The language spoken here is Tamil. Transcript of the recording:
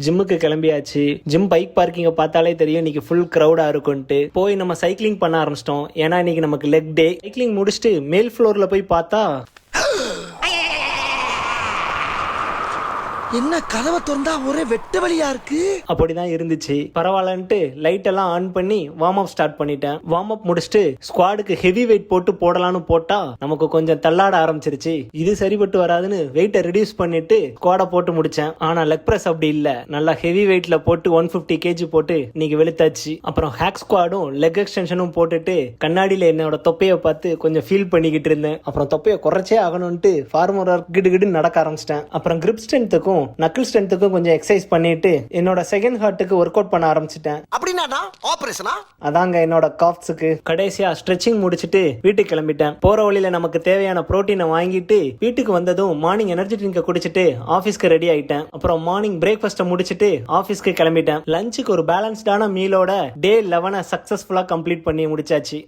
ஜிம்முக்கு கிளம்பியாச்சு. ஜிம் பைக் பார்க்கிங்க பார்த்தாலே தெரியும் இன்னைக்கு ஃபுல் கிரௌடா இருக்கும்ட்டு. போய் நம்ம சைக்கிளிங் பண்ண ஆரம்பிச்சிட்டோம். ஏன்னா இன்னைக்கு நமக்கு லெக் டே. சைக்கிளிங் முடிச்சுட்டு மேல் ஃப்ளோர்ல போய் பார்த்தா என்ன கதவை திறந்தா ஒரே வெட்ட வழியா இருக்கு. அப்படிதான் இருந்துச்சு. பரவாயில்லன்ட்டு லைட் எல்லாம் ஆன் பண்ணி வார்ம் அப் ஸ்டார்ட் பண்ணிட்டேன். வார்ம் அப் முடிச்சுட்டு ஸ்குவாடுக்கு ஹெவி வெயிட் போட்டு போடலான்னு போட்டா நமக்கு கொஞ்சம் தள்ளாட ஆரம்பிச்சிருச்சு. இது சரிபட்டு வராதுன்னு வெயிட்டை ரெடியூஸ் பண்ணிட்டு ஸ்குவாட போட்டு முடிச்சேன். ஆனா லெக் பிரஸ் அப்படி இல்ல. நல்லா ஹெவி வெயிட்ல போட்டு 150 kg போட்டு இன்னைக்கு வெளுத்தாச்சு. அப்புறம் ஹேக் ஸ்குவாடும் லெக் எக்ஸ்டென்ஷனும் போட்டுட்டு கண்ணாடியில என்னோட தொப்பையை பார்த்து கொஞ்சம் ஃபீல் பண்ணிக்கிட்டு இருந்தேன். அப்புறம் தொப்பையை குறைச்சே ஆகணும்ட்டு ஃபார்மர் ஒர்க் கிடு நடக்க ஆரம்பிச்சிட்டேன். அப்புறம் கிரிப் ஸ்ட்ரென்த்துக்கும் நக்கிள் ஸ்ட்ரென்த்துக்கும் கொஞ்சம் எக்ஸசைஸ் பண்ணிட்டு என்னோட செகண்ட் ஹார்ட்டுக்கு ஒர்க் அவுட் பண்ண ஆரம்பிச்சிட்டேன். அப்படின்னா ஆபரேஷனா? அதாங்க என்னோட காஃப்ஸுக்கு. கடைசியா ஸ்ட்ரெச்சிங் முடிச்சிட்டு வீட்டுக்கு கிளம்பிட்டேன். போற வழியில நமக்கு தேவையான புரோட்டீனை வாங்கிட்டு வீட்டுக்கு வந்ததும் மார்னிங் எனர்ஜி ட்ரிங்கை குடிச்சிட்டு ஆபீஸ்க்கு ரெடி ஆயிட்டேன். அப்புறம் மார்னிங் பிரேக்ஃபாஸ்ட்டை முடிச்சிட்டு ஆபீஸ்க்கு கிளம்பிட்டேன். லஞ்சுக்கு ஒரு பேலன்ஸ்டான மீலோட டே 11 சக்சஸ்ஃபுல்லா கம்ப்ளீட் பண்ணி முடிச்சாச்சு.